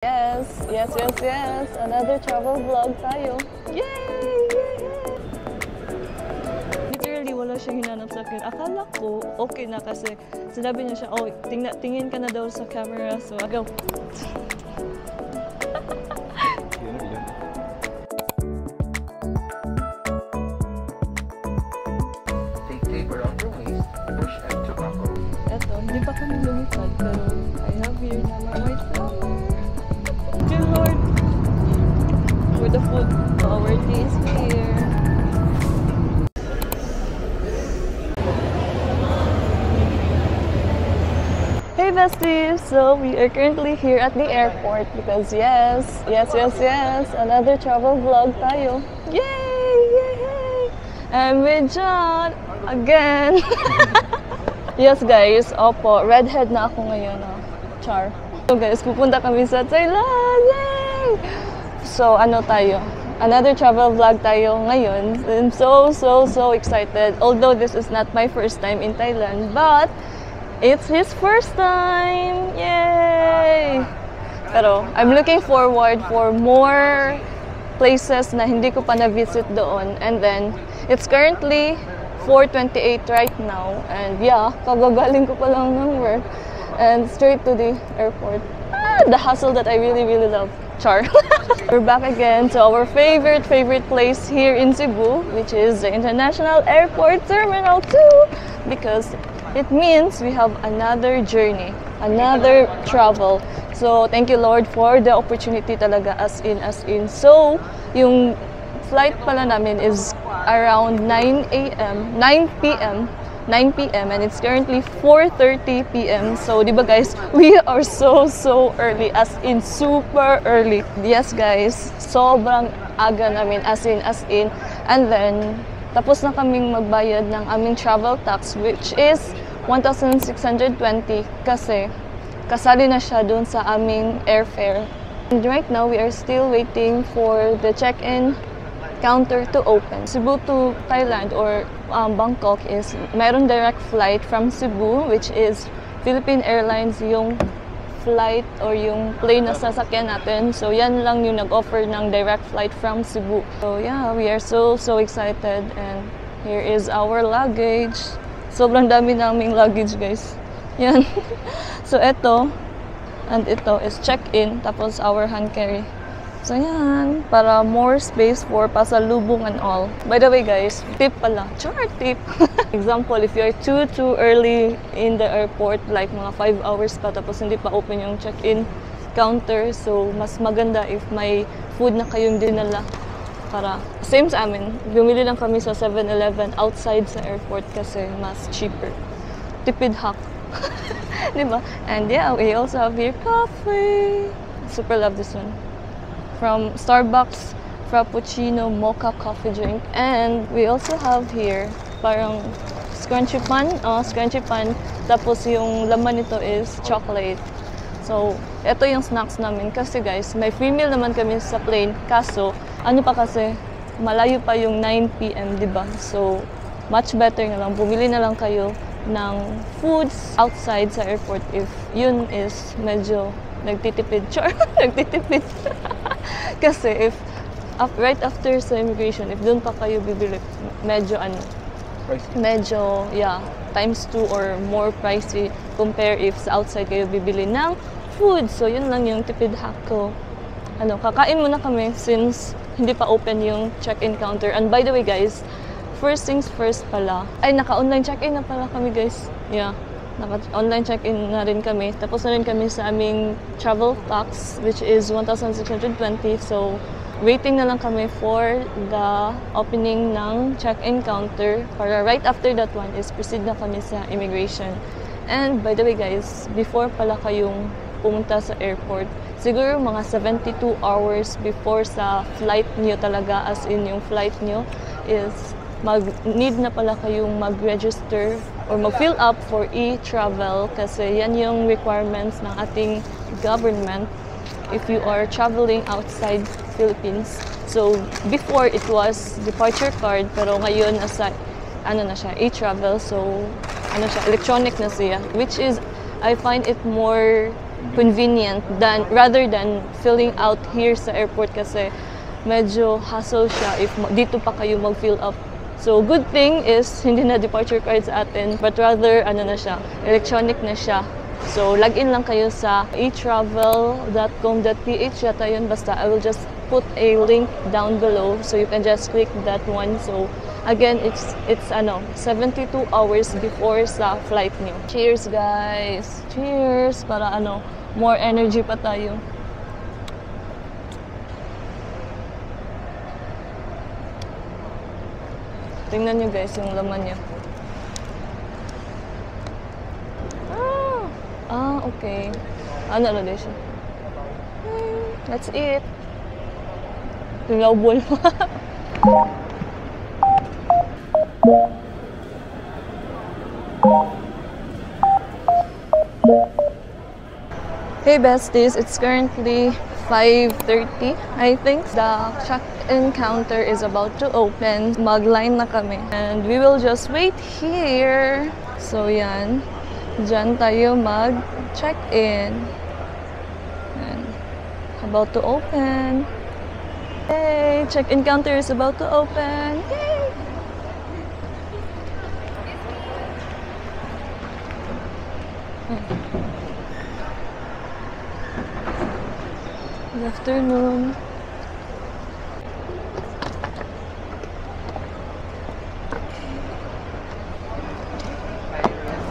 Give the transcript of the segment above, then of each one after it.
Yes, yes, yes, yes. Another travel vlog tayo. Yay! Literally, wala siyang hinanap sa akin. Akala ko, okay na kasi sinabi niya siya, oh, tingin ka na daw sa camera. So, go. Take taper off your waist, push and tobacco. Eto, hindi pa kami lumipad, pero I have here na my white flower. Dear Lord, for the food, our tea is here. Hey besties! So we are currently here at the airport because yes, another travel vlog tayo. Yay! Yay! I'm with John again. Yes guys, opo, redhead na ako ngayon. Oh. Char. So guys, pupunta kami sa Thailand! Yay! So ano tayo? Another travel vlog tayo ngayon. I'm so excited. Although this is not my first time in Thailand, but it's his first time! Yay! Pero I'm looking forward for more places na hindi ko pa na-visit doon. And then, it's currently 4:28 right now. And yeah, kagagaling ko pa lang ng work. And straight to the airport. The hustle that I really love. Char. We're back again to our favorite place here in Cebu, which is the International Airport Terminal 2. Because it means we have another journey, another travel. So, thank you Lord for the opportunity talaga as in. So, yung flight pala namin is around 9 p.m. and it's currently 4:30 p.m. So, di ba guys, we are so early, as in super early. Yes guys, sobrang aga namin, as in. And then, tapos na kaming magbayad ng aming travel tax, which is 1,620 kasi kasali na siya dun sa aming airfare. And right now, we are still waiting for the check-in counter to open. Cebu to Thailand or Bangkok is mayroon direct flight from Cebu, which is Philippine Airlines yung flight or yung plane na sasakyan natin. So yan lang yung nag-offer ng direct flight from Cebu. So yeah, we are so excited, and here is our luggage. Sobrang dami naming luggage guys. Yan. So ito and ito is check-in, tapos our hand carry. So yan, para more space for pasalubong and all. By the way guys, tip pala, tip. Example, if you're too early in the airport, like mga 5 hours pa, tapos hindi pa open yung check-in counter, so mas maganda if may food na kayong dinala. Para, same sa amin, bumili lang kami sa 7-Eleven outside sa airport kasi mas cheaper. Tipid hack. Diba? And yeah, we also have here coffee. Super love this one. From Starbucks, Frappuccino, Mocha coffee drink. And we also have here parang scrunchy pan. Tapos yung laman nito is chocolate. So, ito yung snacks namin. Kasi guys, may free meal naman kami sa plane. Kaso, ano pa kasi, malayo pa yung 9 p.m., diba? So, much better na lang. Bumili na lang kayo ng foods outside sa airport if yun is medyo nagtitipid. Nagtitipid. Kasi if right after sa immigration, if doon pa kayo bibili, medyo times 2 or more pricey compare if sa outside kayo bibili ng food. So yun lang yung tipid hack ko. Kakain muna kami since hindi pa open yung check-in counter. And by the way guys, first things first pala, naka-online check-in na pala kami guys. Yeah, naka-online check-in na rin kami. Tapos na rin kami sa aming travel tax, which is 1,620. So, waiting na lang kami for the opening ng check-in counter. Para right after that one is proceed na kami sa immigration. And by the way guys, before pala kayong pumunta sa airport, siguro mga 72 hours before sa flight nyo talaga, as in yung flight nyo, is need na pala kayong mag-register or mag-fill up for e-travel kasi yan yung requirements ng ating government if you are traveling outside Philippines. So, before it was departure card, pero ngayon nasa e-travel, so electronic na siya, which is I find it more convenient rather than filling out here sa airport kasi medyo hassle siya if dito pa kayo mag-fill up. So, good thing is, hindi na departure card sa atin, but rather, ano na siya, electronic na siya. So, login lang kayo sa etravel.com.ph yata yun. Basta, I will just put a link down below so you can just click that one. So, again, it's 72 hours before sa flight niyo. Cheers, guys! Cheers! Para more energy pa tayo. Tingnan nyo guys yung laman niya. Okay. Ano na din siya? Let's eat. Tinawbol. Hey besties, it's currently 5:30, I think. The check-in counter is about to open. Mag-line na kami. And we will just wait here. So yan. Diyan tayo mag-check-in. About to open. Yay! Check-in counter is about to open. Yay! Good afternoon.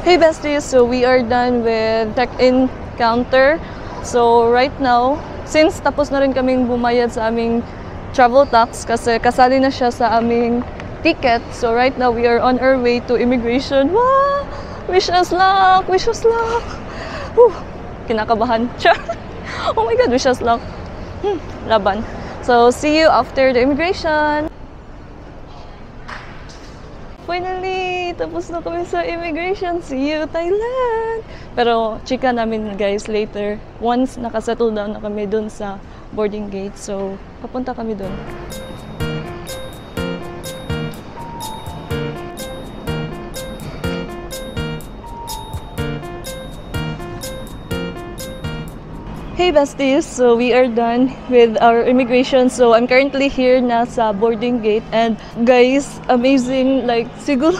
Hey besties, so we are done with check-in counter. So right now, since tapos na rin kaming bumayad sa aming travel tax kasi kasali na siya sa aming ticket. So right now we are on our way to immigration. Wow! Wish us luck! Wish us luck! Whew! Kinakabahan. Oh my God, wish us luck. Laban. So see you after the immigration. Finally, tapos na kami sa immigration. See you, Thailand! Pero, chika namin guys later. Once nakasettle down na kami dun sa boarding gate. So, papunta kami dun. Hey besties, so we are done with our immigration. So I'm currently here na sa boarding gate and guys, amazing, like siguro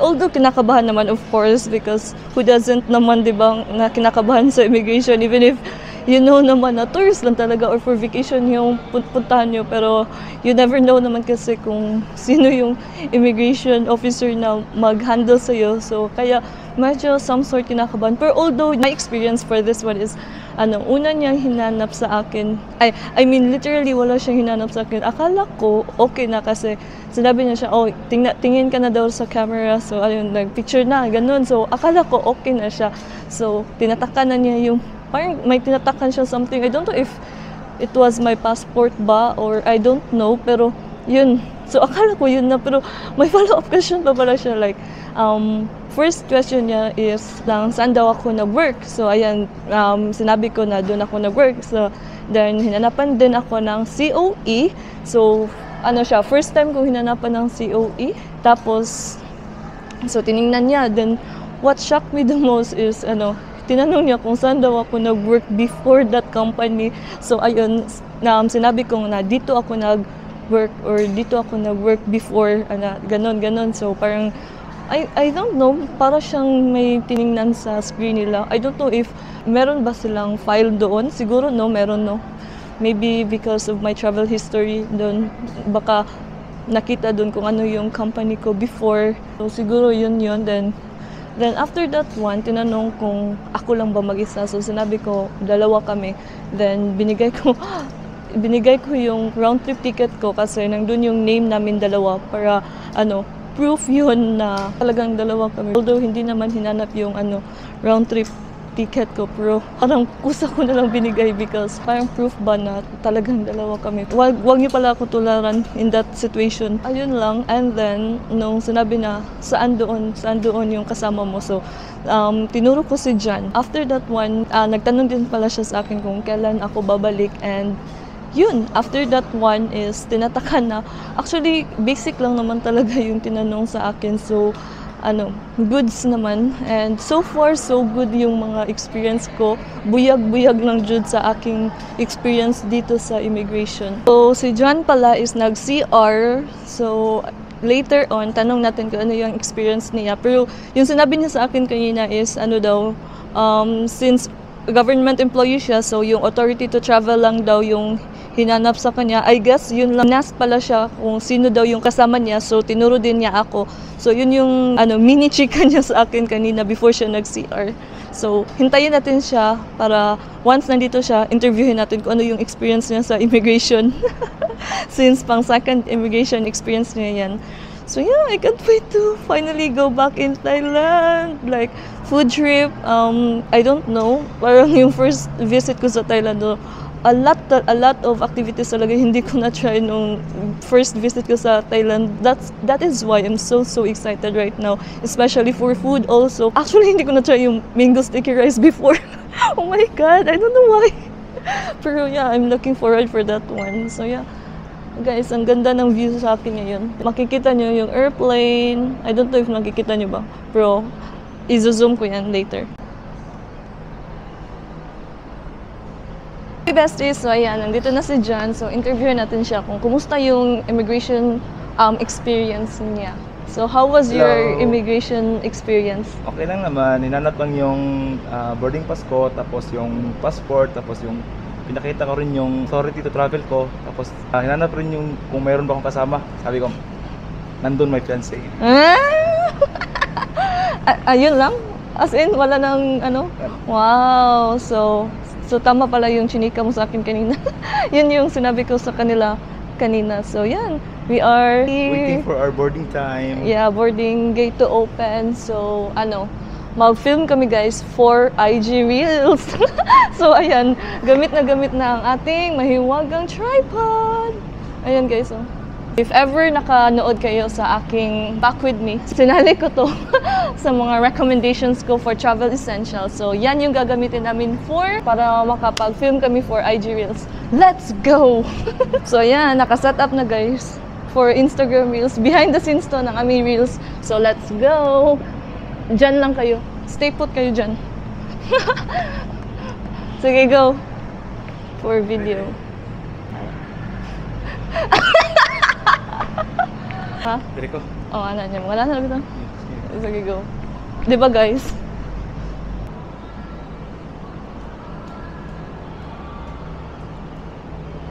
although kinakabahan naman of course because who doesn't naman 'di ba na kinakabahan sa immigration even if you know naman na tourist lang talaga or for vacation yung puntahan nyo, pero you never know naman kasi kung sino yung immigration officer na mag-handle sa'yo. So, kaya medyo some sort kinakabahan. Pero although my experience for this one is, una niyang hinanap sa akin, I mean literally wala siyang hinanap sa akin. Akala ko okay na kasi sinabi niya siya, oh, tingin ka na daw sa camera. So, ayun, nag-picture na, ganun. So, akala ko okay na siya. So, tinatakan na niya yung parang may tinatakan siya something. I don't know if it was my passport ba or I don't know, pero yun. So akala ko yun na, pero may follow-up question pa pala siya. Like, first question niya is saan daw ako nag-work. So ayan, sinabi ko na doon ako nag-work. So then hinanapan din ako ng COE. So siya, first time ko hinanapan ng COE. Tapos, so tiningnan niya. Then what shocked me the most is tinanong niya kung saan daw ako nag-work before that company. So, ayun, sinabi ko na dito ako nag-work or dito ako nag-work before, ganon. So, parang, I don't know, para siyang may tiningnan sa screen nila. I don't know if meron ba silang file doon. Siguro, no, meron, no. Maybe because of my travel history doon, baka nakita doon kung ano yung company ko before. So, siguro yun. Then after that one, tinanong kung ako lang ba mag-isa. So sinabi ko, dalawa kami. Then binigay ko yung round trip ticket ko kasi nandun yung name namin dalawa para proof yun na talagang dalawa kami. Although hindi naman hinanap yung round trip ticket ko, pero parang kusa ko na lang binigay because parang proof ba na talagang dalawa kami. Wag niyo pala ako tularan in that situation. Ayun lang. And then, nung sinabi na saan doon yung kasama mo. So, tinuro ko si Jan. After that one, nagtanong din pala siya sa akin kung kailan ako babalik. And yun, after that one is tinatakan na. Actually, basic lang naman talaga yung tinanong sa akin. So, goods naman. And so far, so good yung mga experience ko. Buyag-buyag lang jud sa aking experience dito sa immigration. So, si John pala is nag-CR. So, later on, tanong natin kung ano yung experience niya. Pero yung sinabi niya sa akin kanina is, since government employee siya, so yung authority to travel lang daw yung hinanap sa kanya. I guess yun lang. Nas pala siya kung sino daw yung kasama niya. So tinuro din niya ako. So yun yung mini chika niya sa akin kanina before siya nag-CR. So hintayin natin siya para once nandito siya, interviewin natin kung ano yung experience niya sa immigration. Since pang second immigration experience niya yan. So yeah, I can't wait to finally go back in Thailand. Like food trip, I don't know. Parang yung first visit ko sa Thailand, a lot of activities talaga hindi ko na try nung first visit ko sa Thailand. That is why I'm so excited right now, especially for food also. Actually hindi ko na try yung mango sticky rice before. Oh my god, I don't know why. Pero yeah, I'm looking forward for that one. So yeah, guys, ang ganda ng view sa akin ngayon. Makikita nyo yung airplane. I don't know if makikita nyo ba, pero i-zoom ko yan later. Hey besties, so ayan, nandito na si John. So interviewin natin siya kung kumusta yung immigration experience niya. So how was your immigration experience? Okay lang naman, hinanap lang yung boarding pass ko, tapos yung passport, tapos yung pinakita ko rin yung authority to travel ko, tapos hinanap rin yung kung mayroon ba akong kasama. Sabi ko, nandun my fiancé. Ayun lang? As in, wala nang Wow, so tama pala yung chinika mo sa akin kanina. Yun yung sinabi ko sa kanila kanina. So yan, we are here. Waiting for our boarding time. Yeah, boarding gate to open. So mag-film kami guys for IG Reels. So ayan, gamit na ang ating mahiwagang tripod. Ayan guys, oh. If ever nakanood kayo sa aking Back With Me, sinali ko to sa mga recommendations ko for travel essentials. So yan yung gagamitin namin para makapag-film kami for IG Reels. Let's go! So yan, nakaset up na guys for Instagram Reels. Behind the scenes to ng aming Reels. So let's go! Diyan lang kayo. Stay put kayo dyan. Sige, go! For video. Ha? Dire ko. Oh, ano niya? Wala na lang ito. Sige, go. Diba guys?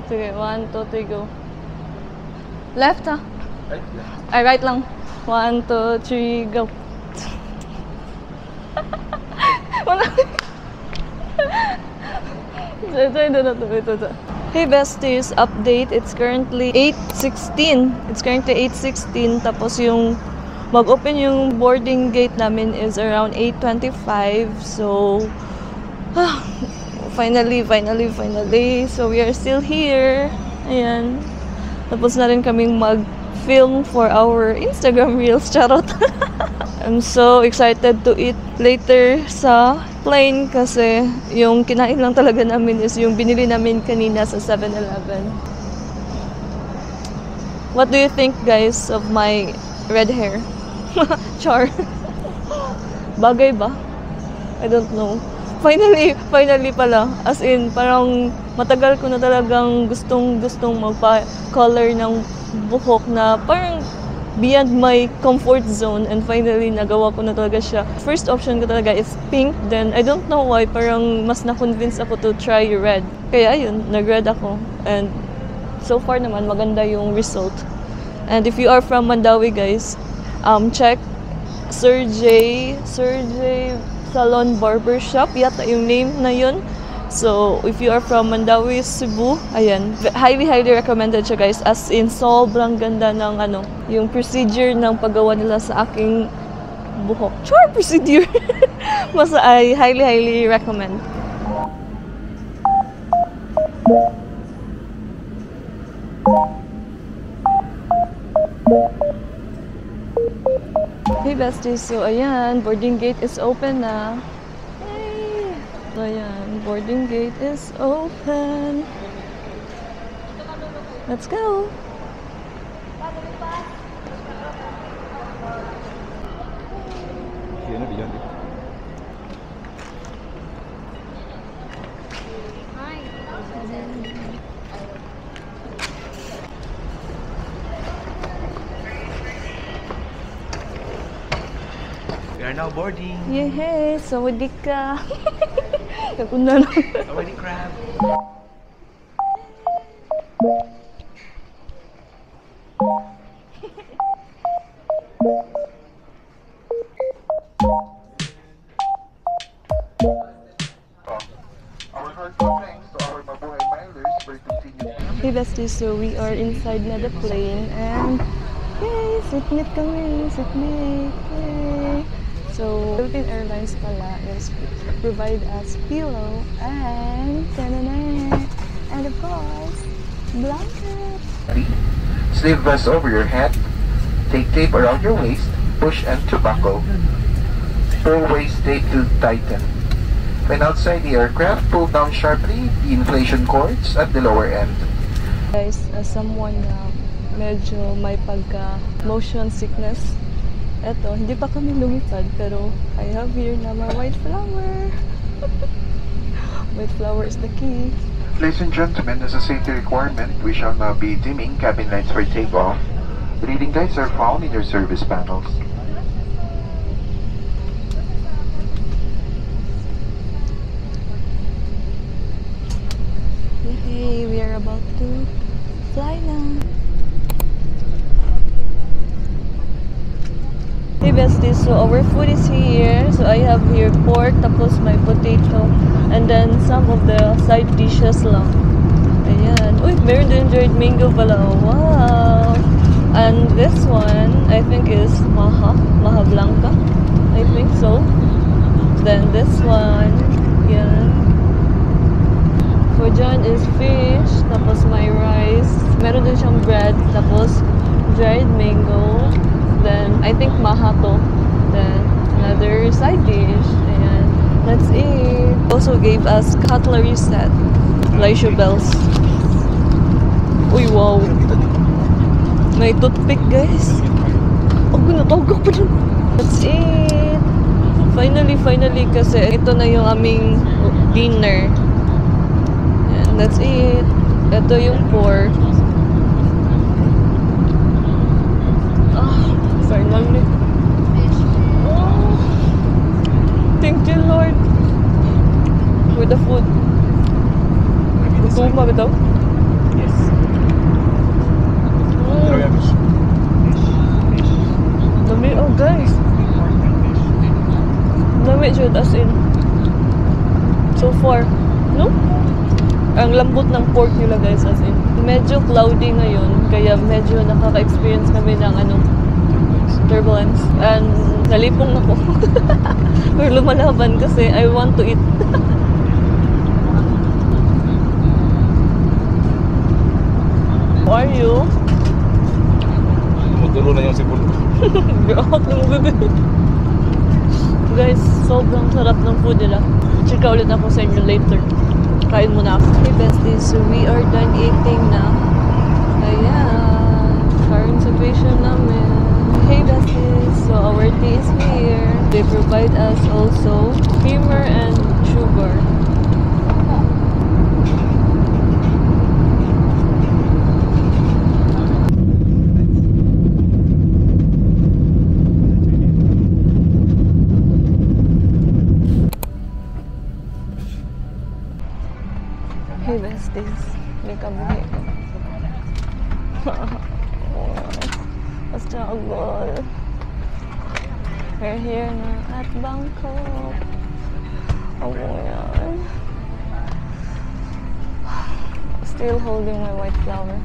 Sige, 1, 2, 3, go. Left ha? Right, left. Ay, right lang. 1, 2, 3, go. Wala. Ito. Hey besties, update. It's currently 8:16. Tapos yung mag-open yung boarding gate namin is around 8:25. So, finally. So, we are still here. Ayan. Tapos na rin kaming mag-film for our Instagram Reels. Charot. I'm so excited to eat later sa plane kasi yung kinain lang talaga namin is yung binili namin kanina sa 7-Eleven. What do you think guys of my red hair? Char. Bagay ba? I don't know. Finally pala. As in, parang matagal ko na talagang gustong magpa-color ng buhok na parang beyond my comfort zone, and finally nagawa ko na talaga siya. First option ko talaga is pink, then I don't know why parang mas na-convince ako to try red. Kaya ayun, nag-red ako, and so far naman maganda yung result. And if you are from Mandawi guys, check Sir J Salon Barbershop, yata yung name na yun. So, if you are from Mandawi, Cebu, ayan, highly recommended siya guys. As in, sobrang ganda ng yung procedure ng paggawa nila sa aking buhok. Sure, procedure! Mas I highly recommend. Hey besties, so ayan, boarding gate is open na. So ayan, boarding gate is open. Let's go! are now boarding. Yehey! Sawadee ka! Naguna na. Sawadee crab. Our heartfelt thanks to our Mabuhay Milers for continued. Hey besties, so we are inside na the plane and yay! Seatmate kami! Seatmate! Yay! So, Philippine Airlines pala is provide us pillow and tanana, and of course, blanket! Sleeve vest over your head. Take tape around your waist. Push and to buckle. Pull waist tape to tighten. When outside the aircraft, pull down sharply the inflation cords at the lower end. Guys, as someone na medyo may pagka-motion sickness, eto, hindi pa kami lumipad, pero I have here na my white flower. White flower is the key. Ladies and gentlemen, as a safety requirement, we shall now be dimming cabin lights for takeoff. Reading guides are found in your service panels. Hey, we are about to fly now. Hey besties, so our food is here. So I have here pork, tapos my potato, and then some of the side dishes lang. Ayan. Uy, meron din dried mango pala. Wow! And this one, I think is Maha Blanca. I think so. Then this one, yan. For John is fish, tapos my rice. Meron din siyang bread, tapos dried mango. Then, I think maha to. Then, another side dish. Ayan. That's it. Also gave us cutlery set. Laisha bells. Uy, wow. May toothpick, guys. Oh, ginatawag pa dyan. That's it. Finally, kasi ito na yung aming dinner. And that's it. Ito yung pork. Finally. Oh, thank you, Lord, for the food. Gusto mo ba ito? Yes. Dami, oh guys. Dami siya, as in. So far, no? Ang lambot ng pork nila, guys, as in. Medyo cloudy ngayon, kaya medyo nakaka-experience kami ng turbulence. And nalipong na po. Pero lumalaban kasi I want to eat. How are you? Tumutulo na yung sipon ko. Gahot na mo, bebe. Guys, sobrang sarap ng food nila. Chika ulit ako sa inyo later. Kain muna ako. Hey besties, so we are done eating na. Ayan. Current situation namin. Hey besties, so our tea is here. They provide us also creamer and sugar. Hey besties, may kabuhi ka. Struggle. We're here na at Bangkok. Oh yan. Still holding my white flower.